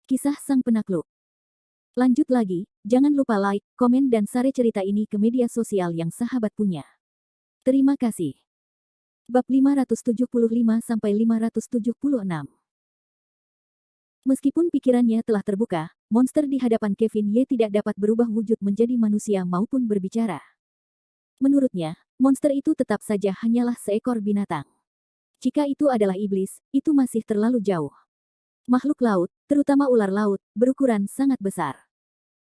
Kisah Sang Penakluk. Lanjut lagi, jangan lupa like, komen dan share cerita ini ke media sosial yang sahabat punya. Terima kasih. Bab 575-576. Meskipun pikirannya telah terbuka, monster di hadapan Kevin Ye tidak dapat berubah wujud menjadi manusia maupun berbicara. Menurutnya, monster itu tetap saja hanyalah seekor binatang. Jika itu adalah iblis, itu masih terlalu jauh. Makhluk laut, terutama ular laut, berukuran sangat besar.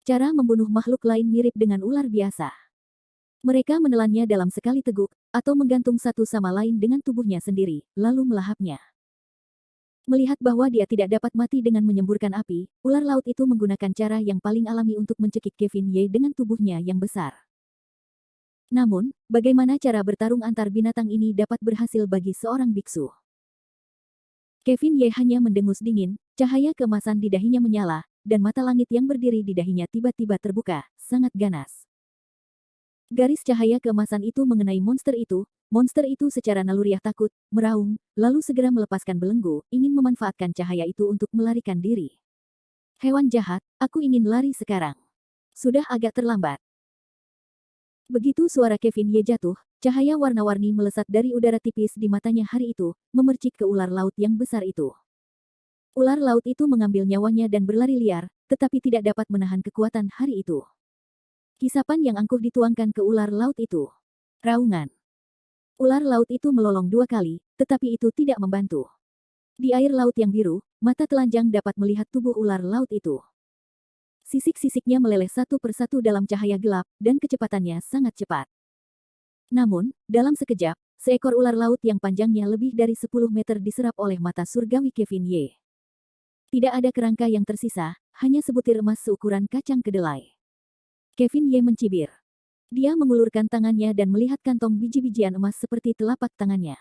Cara membunuh makhluk lain mirip dengan ular biasa. Mereka menelannya dalam sekali teguk, atau menggantung satu sama lain dengan tubuhnya sendiri, lalu melahapnya. Melihat bahwa dia tidak dapat mati dengan menyemburkan api, ular laut itu menggunakan cara yang paling alami untuk mencekik Kevin Ye dengan tubuhnya yang besar. Namun, bagaimana cara bertarung antar binatang ini dapat berhasil bagi seorang biksu? Kevin Ye hanya mendengus dingin, cahaya keemasan di dahinya menyala, dan mata langit yang berdiri di dahinya tiba-tiba terbuka, sangat ganas. Garis cahaya keemasan itu mengenai monster itu secara naluriah takut, meraung, lalu segera melepaskan belenggu, ingin memanfaatkan cahaya itu untuk melarikan diri. Hewan jahat, aku ingin lari sekarang. Sudah agak terlambat. Begitu suara Kevin Ye jatuh, cahaya warna-warni melesat dari udara tipis di matanya hari itu, memercik ke ular laut yang besar itu. Ular laut itu mengambil nyawanya dan berlari liar, tetapi tidak dapat menahan kekuatan hari itu. Kisapan yang angkuh dituangkan ke ular laut itu. Raungan. Ular laut itu melolong 2 kali, tetapi itu tidak membantu. Di air laut yang biru, mata telanjang dapat melihat tubuh ular laut itu. Sisik-sisiknya meleleh satu persatu dalam cahaya gelap, dan kecepatannya sangat cepat. Namun, dalam sekejap, seekor ular laut yang panjangnya lebih dari 10 meter diserap oleh mata surgawi Kevin Ye. Tidak ada kerangka yang tersisa, hanya sebutir emas seukuran kacang kedelai. Kevin Ye mencibir. Dia mengulurkan tangannya dan melihat kantong biji-bijian emas seperti telapak tangannya.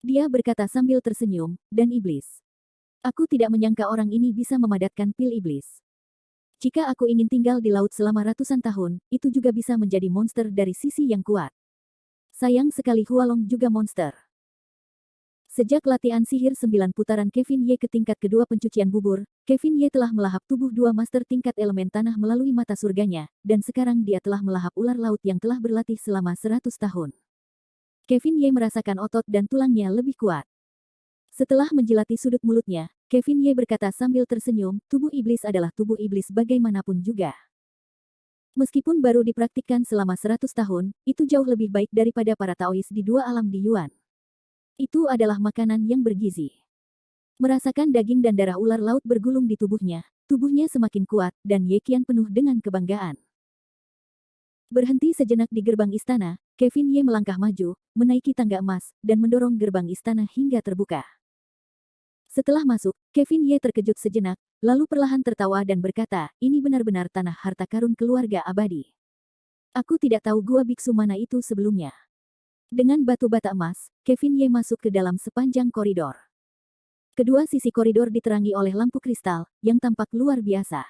Dia berkata sambil tersenyum, dan iblis. Aku tidak menyangka orang ini bisa memadatkan pil iblis. Jika aku ingin tinggal di laut selama ratusan tahun, itu juga bisa menjadi monster dari sisi yang kuat. Sayang sekali Hualong juga monster. Sejak latihan sihir 9 putaran Kevin Ye ke tingkat kedua pencucian bubur, Kevin Ye telah melahap tubuh 2 master tingkat elemen tanah melalui mata surganya, dan sekarang dia telah melahap ular laut yang telah berlatih selama 100 tahun. Kevin Ye merasakan otot dan tulangnya lebih kuat. Setelah menjilati sudut mulutnya, Kevin Ye berkata sambil tersenyum, tubuh iblis adalah tubuh iblis bagaimanapun juga. Meskipun baru dipraktikkan selama 100 tahun, itu jauh lebih baik daripada para Taois di 2 alam di Yuan. Itu adalah makanan yang bergizi. Merasakan daging dan darah ular laut bergulung di tubuhnya semakin kuat, dan Ye kian penuh dengan kebanggaan. Berhenti sejenak di gerbang istana, Kevin Ye melangkah maju, menaiki tangga emas, dan mendorong gerbang istana hingga terbuka. Setelah masuk, Kevin Ye terkejut sejenak, lalu perlahan tertawa dan berkata, ini benar-benar tanah harta karun keluarga abadi. Aku tidak tahu gua biksu mana itu sebelumnya. Dengan batu bata emas, Kevin Ye masuk ke dalam sepanjang koridor. Kedua sisi koridor diterangi oleh lampu kristal, yang tampak luar biasa.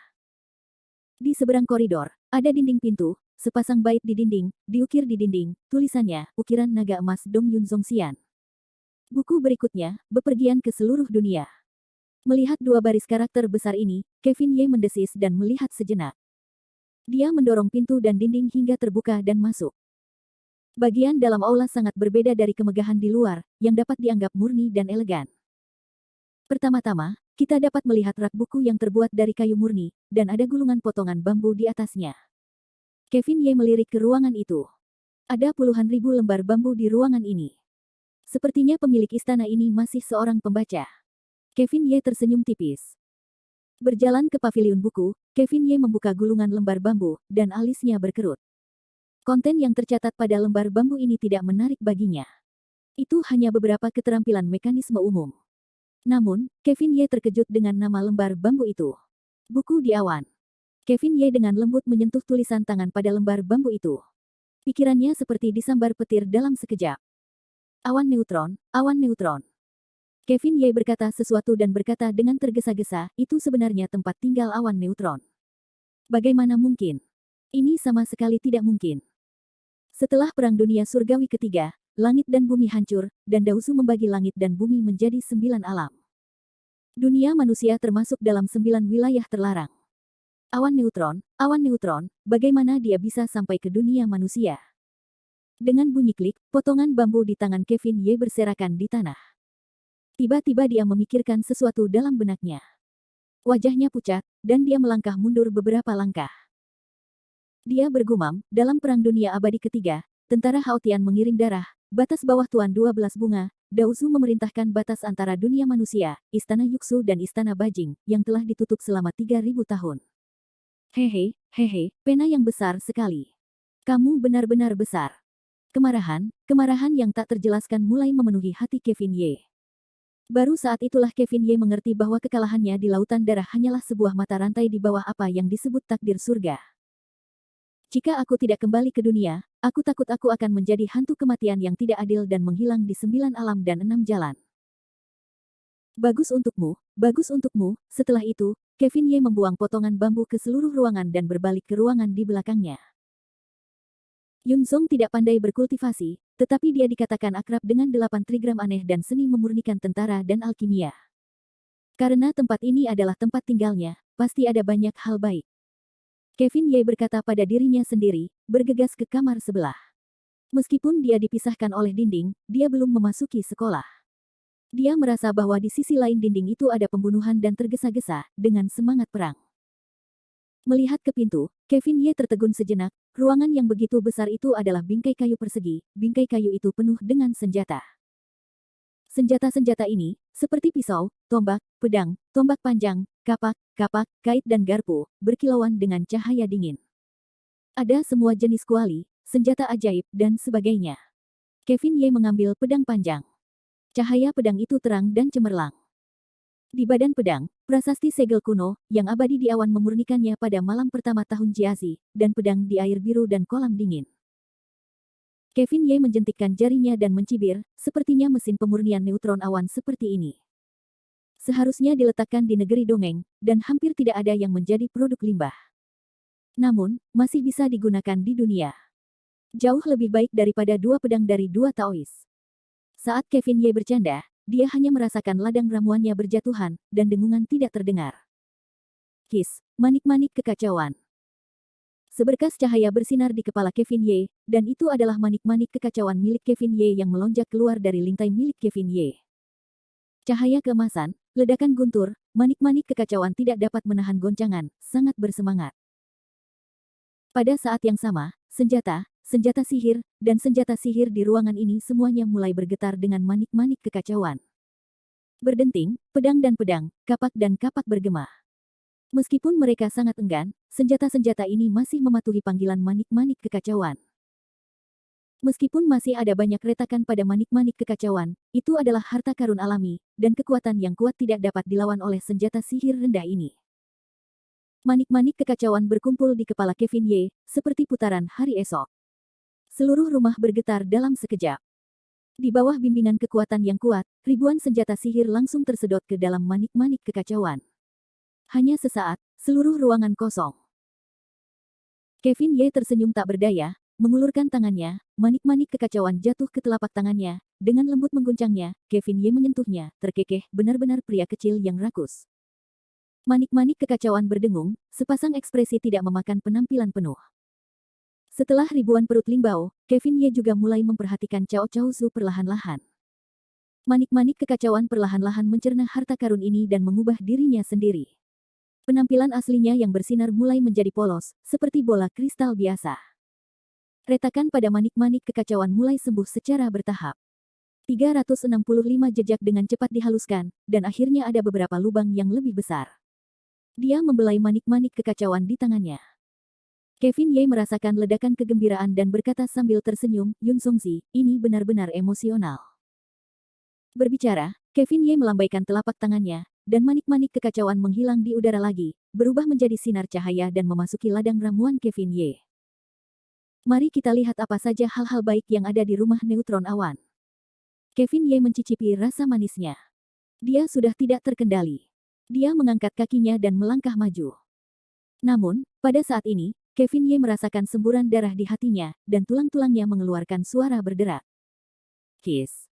Di seberang koridor, ada dinding pintu, sepasang bait di dinding, diukir di dinding, tulisannya, ukiran naga emas Dong Yun Zongxian. Buku berikutnya, bepergian ke seluruh dunia. Melihat 2 baris karakter besar ini, Kevin Ye mendesis dan melihat sejenak. Dia mendorong pintu dan dinding hingga terbuka dan masuk. Bagian dalam aula sangat berbeda dari kemegahan di luar, yang dapat dianggap murni dan elegan. Pertama-tama, kita dapat melihat rak buku yang terbuat dari kayu murni, dan ada gulungan potongan bambu di atasnya. Kevin Ye melirik ke ruangan itu. Ada puluhan ribu lembar bambu di ruangan ini. Sepertinya pemilik istana ini masih seorang pembaca. Kevin Ye tersenyum tipis. Berjalan ke paviliun buku, Kevin Ye membuka gulungan lembar bambu, dan alisnya berkerut. Konten yang tercatat pada lembar bambu ini tidak menarik baginya. Itu hanya beberapa keterampilan mekanisme umum. Namun, Kevin Ye terkejut dengan nama lembar bambu itu. Buku di awan. Kevin Ye dengan lembut menyentuh tulisan tangan pada lembar bambu itu. Pikirannya seperti disambar petir dalam sekejap. Awan neutron, awan neutron. Kevin Ye berkata sesuatu dan berkata dengan tergesa-gesa, itu sebenarnya tempat tinggal awan neutron. Bagaimana mungkin? Ini sama sekali tidak mungkin. Setelah Perang Dunia Surgawi ketiga, langit dan bumi hancur, dan Dao Zu membagi langit dan bumi menjadi 9 alam. Dunia manusia termasuk dalam 9 wilayah terlarang. Awan neutron, bagaimana dia bisa sampai ke dunia manusia? Dengan bunyi klik, potongan bambu di tangan Kevin Ye berserakan di tanah. Tiba-tiba dia memikirkan sesuatu dalam benaknya. Wajahnya pucat, dan dia melangkah mundur beberapa langkah. Dia bergumam, dalam Perang Dunia Abadi Ketiga, tentara Haotian mengirim darah, batas bawah Tuan 12 bunga, Daozu memerintahkan batas antara dunia manusia, Istana Yuxu dan Istana Bajing, yang telah ditutup selama 3.000 tahun. Hehe, pena yang besar sekali. Kamu benar-benar besar. Kemarahan yang tak terjelaskan mulai memenuhi hati Kevin Ye. Baru saat itulah Kevin Ye mengerti bahwa kekalahannya di lautan darah hanyalah sebuah mata rantai di bawah apa yang disebut takdir surga. Jika aku tidak kembali ke dunia, aku takut aku akan menjadi hantu kematian yang tidak adil dan menghilang di 9 alam dan 6 jalan. Bagus untukmu. Setelah itu, Kevin Ye membuang potongan bambu ke seluruh ruangan dan berbalik ke ruangan di belakangnya. Yunzong tidak pandai berkultivasi, tetapi dia dikatakan akrab dengan 8 trigram aneh dan seni memurnikan tentara dan alkimia. Karena tempat ini adalah tempat tinggalnya, pasti ada banyak hal baik. Kevin Ye berkata pada dirinya sendiri, bergegas ke kamar sebelah. Meskipun dia dipisahkan oleh dinding, dia belum memasuki sekolah. Dia merasa bahwa di sisi lain dinding itu ada pembunuhan dan tergesa-gesa, dengan semangat perang. Melihat ke pintu, Kevin Ye tertegun sejenak, ruangan yang begitu besar itu adalah bingkai kayu persegi, bingkai kayu itu penuh dengan senjata. Senjata-senjata ini, seperti pisau, tombak, pedang, tombak panjang, kapak, kait dan garpu, berkilauan dengan cahaya dingin. Ada semua jenis kuali, senjata ajaib, dan sebagainya. Kevin Ye mengambil pedang panjang. Cahaya pedang itu terang dan cemerlang. Di badan pedang, prasasti segel kuno, yang abadi di awan memurnikannya pada malam pertama tahun Jiazi, dan pedang di air biru dan kolam dingin. Kevin Ye menjentikkan jarinya dan mencibir, sepertinya mesin pemurnian neutron awan seperti ini. Seharusnya diletakkan di negeri dongeng, dan hampir tidak ada yang menjadi produk limbah. Namun, masih bisa digunakan di dunia. Jauh lebih baik daripada 2 pedang dari 2 Taois. Saat Kevin Ye bercanda, dia hanya merasakan ladang ramuannya berjatuhan, dan dengungan tidak terdengar. Kis, manik-manik kekacauan. Seberkas cahaya bersinar di kepala Kevin Ye, dan itu adalah manik-manik kekacauan milik Kevin Ye yang melonjak keluar dari lintai milik Kevin Ye. Cahaya keemasan, ledakan guntur, manik-manik kekacauan tidak dapat menahan goncangan, sangat bersemangat. Pada saat yang sama, senjata sihir, dan senjata sihir di ruangan ini semuanya mulai bergetar dengan manik-manik kekacauan. Berdenting, pedang, kapak dan kapak bergema. Meskipun mereka sangat enggan, senjata-senjata ini masih mematuhi panggilan manik-manik kekacauan. Meskipun masih ada banyak retakan pada manik-manik kekacauan, itu adalah harta karun alami, dan kekuatan yang kuat tidak dapat dilawan oleh senjata sihir rendah ini. Manik-manik kekacauan berkumpul di kepala Kevin Ye, seperti putaran hari esok. Seluruh rumah bergetar dalam sekejap. Di bawah bimbingan kekuatan yang kuat, ribuan senjata sihir langsung tersedot ke dalam manik-manik kekacauan. Hanya sesaat, seluruh ruangan kosong. Kevin Ye tersenyum tak berdaya, mengulurkan tangannya, manik-manik kekacauan jatuh ke telapak tangannya, dengan lembut mengguncangnya, Kevin Ye menyentuhnya, terkekeh, benar-benar pria kecil yang rakus. Manik-manik kekacauan berdengung, sepasang ekspresi tidak memakan penampilan penuh. Setelah ribuan perut limbau, Kevin Ye juga mulai memperhatikan Cao Cao Zu perlahan-lahan. Manik-manik kekacauan perlahan-lahan mencerna harta karun ini dan mengubah dirinya sendiri. Penampilan aslinya yang bersinar mulai menjadi polos, seperti bola kristal biasa. Retakan pada manik-manik kekacauan mulai sembuh secara bertahap. 365 jejak dengan cepat dihaluskan, dan akhirnya ada beberapa lubang yang lebih besar. Dia membelai manik-manik kekacauan di tangannya. Kevin Ye merasakan ledakan kegembiraan dan berkata sambil tersenyum, Yun Songzi, ini benar-benar emosional. Berbicara, Kevin Ye melambaikan telapak tangannya, dan manik-manik kekacauan menghilang di udara lagi, berubah menjadi sinar cahaya dan memasuki ladang ramuan Kevin Ye. Mari kita lihat apa saja hal-hal baik yang ada di rumah neutron awan. Kevin Ye mencicipi rasa manisnya. Dia sudah tidak terkendali. Dia mengangkat kakinya dan melangkah maju. Namun, pada saat ini, Kevin Ye merasakan semburan darah di hatinya, dan tulang-tulangnya mengeluarkan suara berderak. Kiss.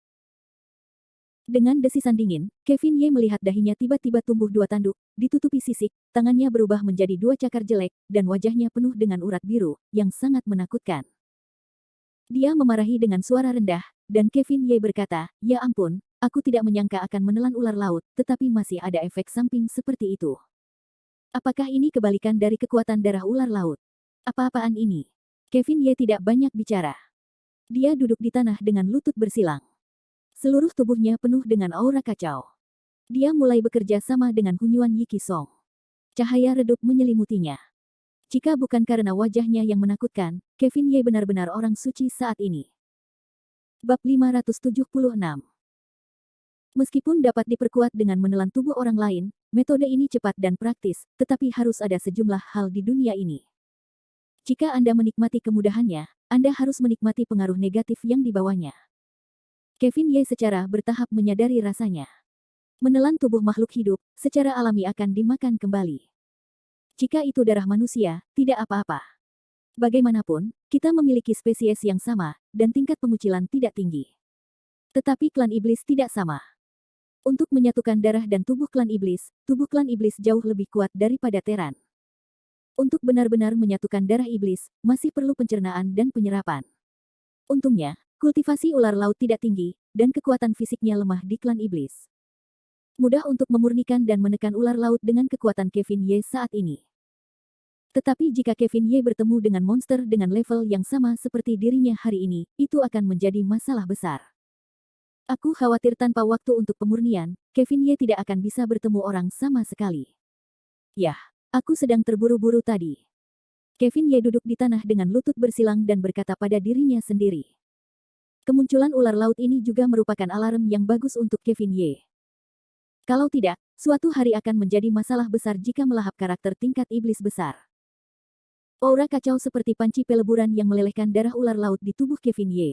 Dengan desisan dingin, Kevin Ye melihat dahinya tiba-tiba tumbuh dua tanduk, ditutupi sisik, tangannya berubah menjadi dua cakar jelek, dan wajahnya penuh dengan urat biru, yang sangat menakutkan. Dia memarahi dengan suara rendah, dan Kevin Ye berkata, "Ya ampun, aku tidak menyangka akan menelan ular laut, tetapi masih ada efek samping seperti itu. Apakah ini kebalikan dari kekuatan darah ular laut? Apa-apaan ini?" Kevin Ye tidak banyak bicara. Dia duduk di tanah dengan lutut bersilang. Seluruh tubuhnya penuh dengan aura kacau. Dia mulai bekerja sama dengan Hunyuan Yiki Song. Cahaya redup menyelimutinya. Jika bukan karena wajahnya yang menakutkan, Kevin Ye benar-benar orang suci saat ini. Bab 576. Meskipun dapat diperkuat dengan menelan tubuh orang lain, metode ini cepat dan praktis, tetapi harus ada sejumlah hal di dunia ini. Jika Anda menikmati kemudahannya, Anda harus menikmati pengaruh negatif yang dibawanya. Kevin Ye secara bertahap menyadari rasanya. Menelan tubuh makhluk hidup, secara alami akan dimakan kembali. Jika itu darah manusia, tidak apa-apa. Bagaimanapun, kita memiliki spesies yang sama, dan tingkat pengucilan tidak tinggi. Tetapi klan iblis tidak sama. Untuk menyatukan darah dan tubuh klan iblis jauh lebih kuat daripada Teran. Untuk benar-benar menyatukan darah iblis, masih perlu pencernaan dan penyerapan. Untungnya, kultivasi ular laut tidak tinggi, dan kekuatan fisiknya lemah di klan iblis. Mudah untuk memurnikan dan menekan ular laut dengan kekuatan Kevin Ye saat ini. Tetapi jika Kevin Ye bertemu dengan monster dengan level yang sama seperti dirinya hari ini, itu akan menjadi masalah besar. Aku khawatir tanpa waktu untuk pemurnian, Kevin Ye tidak akan bisa bertemu orang sama sekali. Yah, aku sedang terburu-buru tadi. Kevin Ye duduk di tanah dengan lutut bersilang dan berkata pada dirinya sendiri. Kemunculan ular laut ini juga merupakan alarm yang bagus untuk Kevin Ye. Kalau tidak, suatu hari akan menjadi masalah besar jika melahap karakter tingkat iblis besar. Aura kacau seperti panci peleburan yang melelehkan darah ular laut di tubuh Kevin Ye.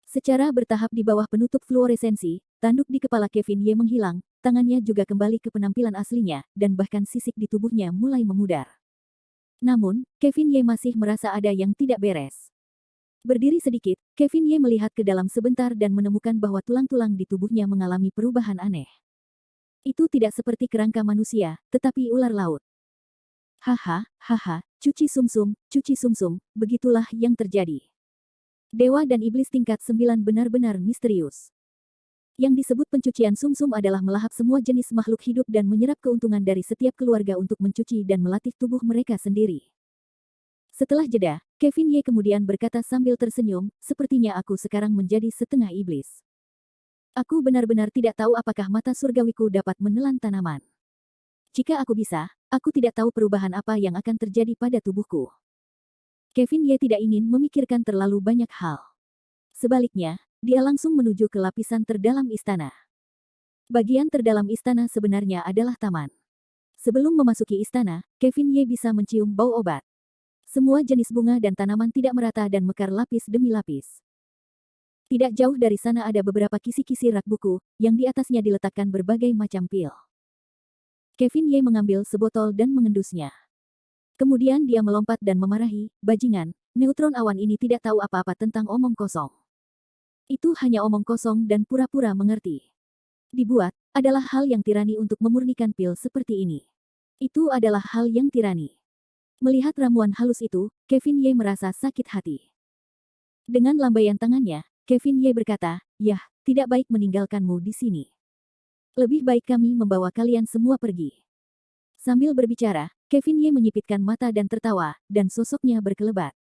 Secara bertahap di bawah penutup fluoresensi, tanduk di kepala Kevin Ye menghilang, tangannya juga kembali ke penampilan aslinya, dan bahkan sisik di tubuhnya mulai memudar. Namun, Kevin Ye masih merasa ada yang tidak beres. Berdiri sedikit, Kevin Ye melihat ke dalam sebentar dan menemukan bahwa tulang-tulang di tubuhnya mengalami perubahan aneh. Itu tidak seperti kerangka manusia, tetapi ular laut. Haha, cuci sumsum, begitulah yang terjadi. Dewa dan iblis tingkat 9 benar-benar misterius. Yang disebut pencucian sumsum adalah melahap semua jenis makhluk hidup dan menyerap keuntungan dari setiap keluarga untuk mencuci dan melatih tubuh mereka sendiri. Setelah jeda, Kevin Ye kemudian berkata sambil tersenyum, sepertinya aku sekarang menjadi setengah iblis. Aku benar-benar tidak tahu apakah mata surgawiku dapat menelan tanaman. Jika aku bisa, aku tidak tahu perubahan apa yang akan terjadi pada tubuhku. Kevin Ye tidak ingin memikirkan terlalu banyak hal. Sebaliknya, dia langsung menuju ke lapisan terdalam istana. Bagian terdalam istana sebenarnya adalah taman. Sebelum memasuki istana, Kevin Ye bisa mencium bau obat. Semua jenis bunga dan tanaman tidak merata dan mekar lapis demi lapis. Tidak jauh dari sana ada beberapa kisi-kisi rak buku, yang di atasnya diletakkan berbagai macam pil. Kevin Ye mengambil sebotol dan mengendusnya. Kemudian dia melompat dan memarahi, "Bajingan, neutron awan ini tidak tahu apa-apa tentang omong kosong. Itu hanya omong kosong dan pura-pura mengerti. Dibuat, adalah hal yang tirani untuk memurnikan pil seperti ini. Itu adalah hal yang tirani." Melihat ramuan halus itu, Kevin Ye merasa sakit hati. Dengan lambaian tangannya, Kevin Ye berkata, "Yah, tidak baik meninggalkanmu di sini. Lebih baik kami membawa kalian semua pergi." Sambil berbicara, Kevin Ye menyipitkan mata dan tertawa, dan sosoknya berkelebat.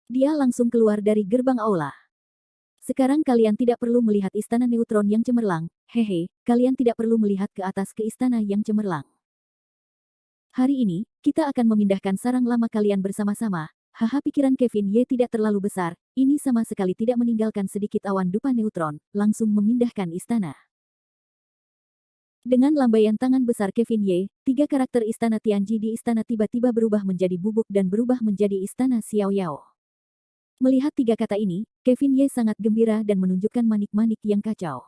Dia langsung keluar dari gerbang aula. "Sekarang kalian tidak perlu melihat istana neutron yang cemerlang, hehe, kalian tidak perlu melihat ke atas ke istana yang cemerlang. Hari ini, kita akan memindahkan sarang lama kalian bersama-sama." Haha, pikiran Kevin Ye tidak terlalu besar, ini sama sekali tidak meninggalkan sedikit awan dupa neutron, langsung memindahkan istana. Dengan lambaian tangan besar Kevin Ye, 3 karakter istana Tianji di istana tiba-tiba berubah menjadi bubuk dan berubah menjadi istana Xiao Yao. Melihat 3 kata ini, Kevin Ye sangat gembira dan menunjukkan manik-manik yang kacau.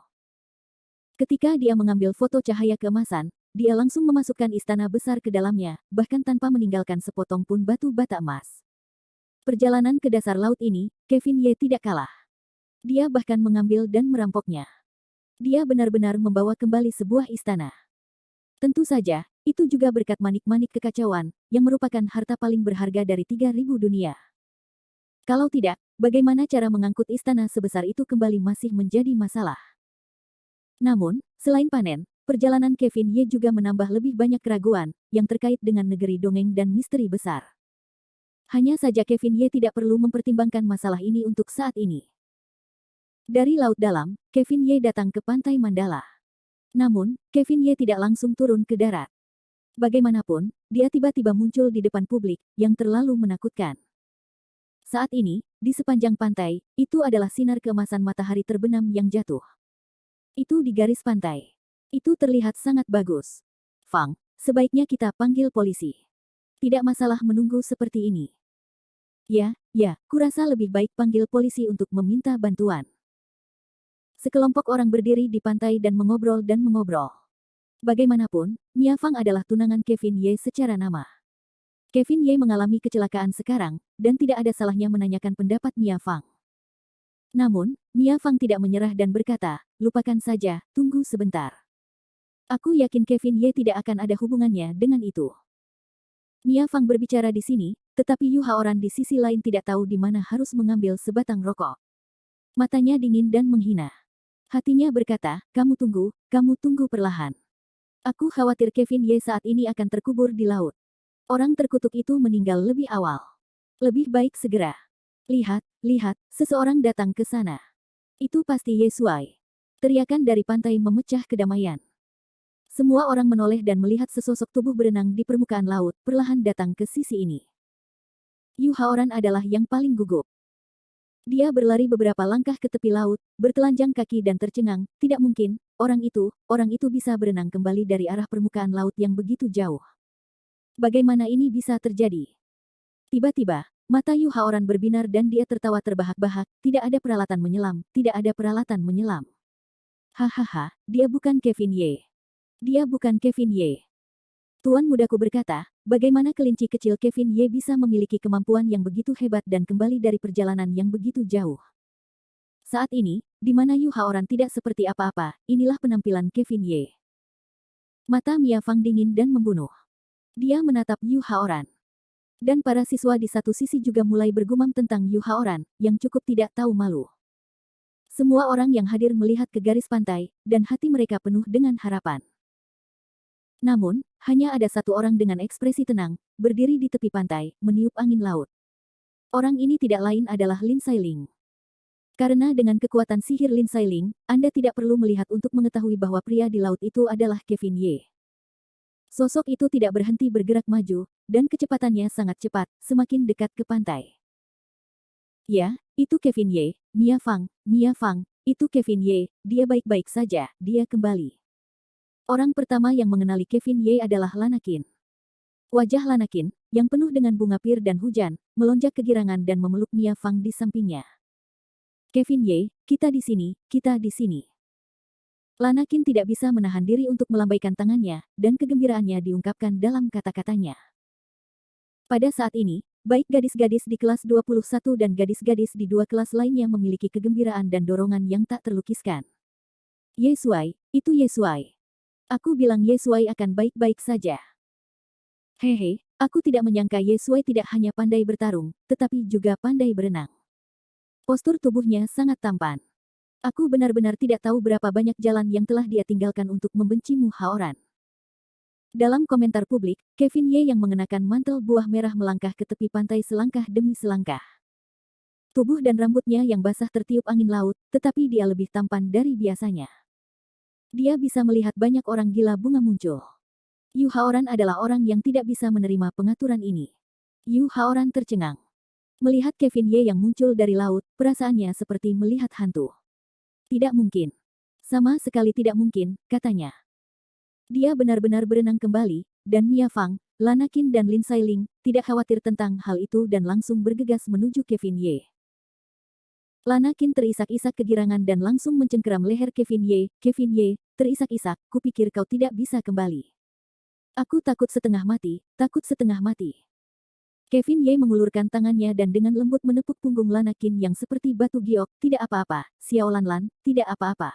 Ketika dia mengambil foto cahaya keemasan, dia langsung memasukkan istana besar ke dalamnya, bahkan tanpa meninggalkan sepotong pun batu bata emas. Perjalanan ke dasar laut ini, Kevin Ye tidak kalah. Dia bahkan mengambil dan merampoknya. Dia benar-benar membawa kembali sebuah istana. Tentu saja, itu juga berkat manik-manik kekacauan, yang merupakan harta paling berharga dari 3.000 dunia. Kalau tidak, bagaimana cara mengangkut istana sebesar itu kembali masih menjadi masalah. Namun, selain panen, perjalanan Kevin Ye juga menambah lebih banyak keraguan, yang terkait dengan negeri dongeng dan misteri besar. Hanya saja Kevin Ye tidak perlu mempertimbangkan masalah ini untuk saat ini. Dari laut dalam, Kevin Ye datang ke pantai Mandala. Namun, Kevin Ye tidak langsung turun ke darat. Bagaimanapun, dia tiba-tiba muncul di depan publik, yang terlalu menakutkan. Saat ini, di sepanjang pantai, itu adalah sinar keemasan matahari terbenam yang jatuh. Itu di garis pantai. Itu terlihat sangat bagus. Fang, sebaiknya kita panggil polisi. Tidak masalah menunggu seperti ini. Ya, kurasa lebih baik panggil polisi untuk meminta bantuan. Sekelompok orang berdiri di pantai dan mengobrol. Bagaimanapun, Mia Fang adalah tunangan Kevin Ye secara nama. Kevin Ye mengalami kecelakaan sekarang, dan tidak ada salahnya menanyakan pendapat Mia Fang. Namun, Mia Fang tidak menyerah dan berkata, lupakan saja, tunggu sebentar. Aku yakin Kevin Ye tidak akan ada hubungannya dengan itu. Mia Fang berbicara di sini, tetapi Yu Haoran di sisi lain tidak tahu di mana harus mengambil sebatang rokok. Matanya dingin dan menghina. Hatinya berkata, kamu tunggu perlahan. Aku khawatir Kevin Ye saat ini akan terkubur di laut. Orang terkutuk itu meninggal lebih awal. Lebih baik segera. Lihat, seseorang datang ke sana. Itu pasti Ye Shuai. Teriakan dari pantai memecah kedamaian. Semua orang menoleh dan melihat sesosok tubuh berenang di permukaan laut, perlahan datang ke sisi ini. Yu Haoran adalah yang paling gugup. Dia berlari beberapa langkah ke tepi laut, bertelanjang kaki dan tercengang, tidak mungkin, orang itu bisa berenang kembali dari arah permukaan laut yang begitu jauh. Bagaimana ini bisa terjadi? Tiba-tiba, mata Yu Haoran berbinar dan dia tertawa terbahak-bahak, tidak ada peralatan menyelam. Hahaha, dia bukan Kevin Ye. Tuan mudaku berkata, bagaimana kelinci kecil Kevin Ye bisa memiliki kemampuan yang begitu hebat dan kembali dari perjalanan yang begitu jauh. Saat ini, di mana Yu Haoran tidak seperti apa-apa, inilah penampilan Kevin Ye. Mata Mia Fang dingin dan membunuh. Dia menatap Yu Haoran. Dan para siswa di satu sisi juga mulai bergumam tentang Yu Haoran, yang cukup tidak tahu malu. Semua orang yang hadir melihat ke garis pantai, dan hati mereka penuh dengan harapan. Namun, hanya ada satu orang dengan ekspresi tenang, berdiri di tepi pantai, meniup angin laut. Orang ini tidak lain adalah Lin Sailing. Karena dengan kekuatan sihir Lin Sailing, Anda tidak perlu melihat untuk mengetahui bahwa pria di laut itu adalah Kevin Ye. Sosok itu tidak berhenti bergerak maju, dan kecepatannya sangat cepat, semakin dekat ke pantai. Ya, itu Kevin Ye, Mia Fang, itu Kevin Ye, dia baik-baik saja, dia kembali. Orang pertama yang mengenali Kevin Ye adalah Lanakin. Wajah Lanakin, yang penuh dengan bunga pir dan hujan, melonjak kegirangan dan memeluk Mia Fang di sampingnya. Kevin Ye, kita di sini. Lanakin tidak bisa menahan diri untuk melambaikan tangannya, dan kegembiraannya diungkapkan dalam kata-katanya. Pada saat ini, baik gadis-gadis di kelas 21 dan gadis-gadis di dua kelas lainnya memiliki kegembiraan dan dorongan yang tak terlukiskan. Ye Shuai, itu Ye Shuai. Aku bilang Ye Shuai akan baik-baik saja. Hehe, aku tidak menyangka Ye Shuai tidak hanya pandai bertarung, tetapi juga pandai berenang. Postur tubuhnya sangat tampan. Aku benar-benar tidak tahu berapa banyak jalan yang telah dia tinggalkan untuk membenci Mu Haoran. Dalam komentar publik, Kevin Ye yang mengenakan mantel buah merah melangkah ke tepi pantai selangkah demi selangkah. Tubuh dan rambutnya yang basah tertiup angin laut, tetapi dia lebih tampan dari biasanya. Dia bisa melihat banyak orang gila bunga muncul. Yu Haoran adalah orang yang tidak bisa menerima pengaturan ini. Yu Haoran tercengang. Melihat Kevin Ye yang muncul dari laut, perasaannya seperti melihat hantu. Tidak mungkin. Sama sekali tidak mungkin, katanya. Dia benar-benar berenang kembali, dan Mia Fang, Lanakin dan Lin Sailing, tidak khawatir tentang hal itu dan langsung bergegas menuju Kevin Ye. Lanakin terisak-isak kegirangan dan langsung mencengkeram leher Kevin Ye, terisak-isak, kupikir kau tidak bisa kembali. Aku takut setengah mati. Kevin Ye mengulurkan tangannya dan dengan lembut menepuk punggung Lanakin yang seperti batu giok, tidak apa-apa, Xiao Lanlan, tidak apa-apa.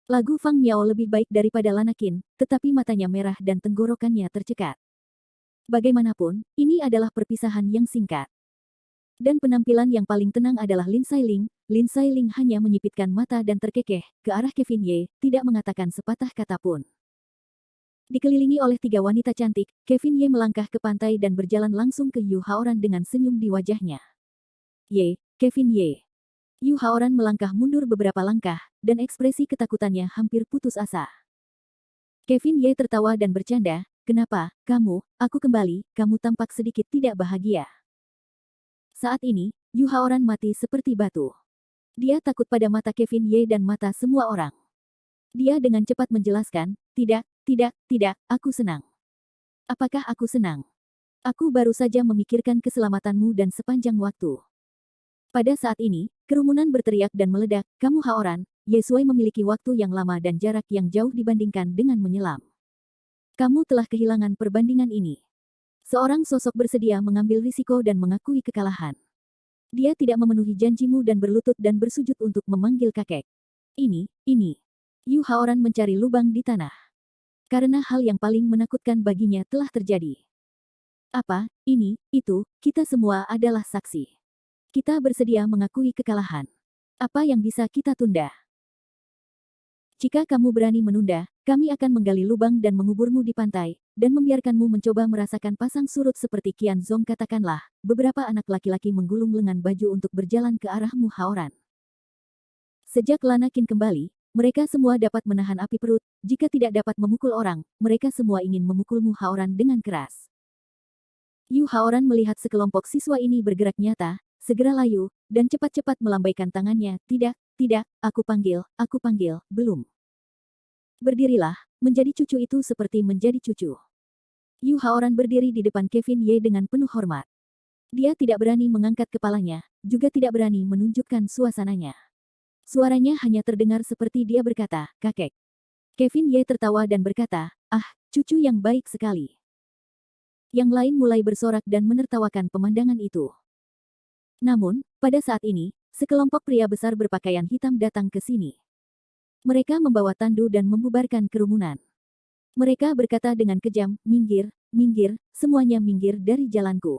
Lagu Fang Miao lebih baik daripada Lanakin, tetapi matanya merah dan tenggorokannya tercekat. Bagaimanapun, ini adalah perpisahan yang singkat. Dan penampilan yang paling tenang adalah Lin Sailing. Lin Sailing hanya menyipitkan mata dan terkekeh ke arah Kevin Ye, tidak mengatakan sepatah kata pun. Dikelilingi oleh 3 wanita cantik, Kevin Ye melangkah ke pantai dan berjalan langsung ke Yu Haoran dengan senyum di wajahnya. Ye, Kevin Ye. Yu Haoran melangkah mundur beberapa langkah, dan ekspresi ketakutannya hampir putus asa. Kevin Ye tertawa dan bercanda, "Kenapa, kamu, aku kembali, kamu tampak sedikit tidak bahagia." Saat ini, Yu Haoran mati seperti batu. Dia takut pada mata Kevin Ye dan mata semua orang. Dia dengan cepat menjelaskan, tidak, aku senang. Apakah aku senang? Aku baru saja memikirkan keselamatanmu dan sepanjang waktu. Pada saat ini, kerumunan berteriak dan meledak, kamu Haoran, Ye Sui memiliki waktu yang lama dan jarak yang jauh dibandingkan dengan menyelam. Kamu telah kehilangan perbandingan ini. Seorang sosok bersedia mengambil risiko dan mengakui kekalahan. Dia tidak memenuhi janjimu dan berlutut dan bersujud untuk memanggil kakek. Ini. Yu Haoran mencari lubang di tanah. Karena hal yang paling menakutkan baginya telah terjadi. Apa, ini, itu, kita semua adalah saksi. Kita bersedia mengakui kekalahan. Apa yang bisa kita tunda? Jika kamu berani menunda, kami akan menggali lubang dan menguburmu di pantai, dan membiarkanmu mencoba merasakan pasang surut seperti Qian Zong katakanlah, beberapa anak laki-laki menggulung lengan baju untuk berjalan ke arahmu Haoran. Sejak Lanakin kembali, mereka semua dapat menahan api perut, jika tidak dapat memukul orang, mereka semua ingin memukulmu Haoran dengan keras. Yu Haoran melihat sekelompok siswa ini bergerak nyata, segera layu, dan cepat-cepat melambaikan tangannya, tidak, aku panggil, belum. Berdirilah, menjadi cucu itu seperti menjadi cucu. Yu Haoran berdiri di depan Kevin Ye dengan penuh hormat. Dia tidak berani mengangkat kepalanya, juga tidak berani menunjukkan suasananya. Suaranya hanya terdengar seperti dia berkata, kakek. Kevin Ye tertawa dan berkata, cucu yang baik sekali. Yang lain mulai bersorak dan menertawakan pemandangan itu. Namun, pada saat ini, sekelompok pria besar berpakaian hitam datang ke sini. Mereka membawa tandu dan membubarkan kerumunan. Mereka berkata dengan kejam, minggir, semuanya minggir dari jalanku.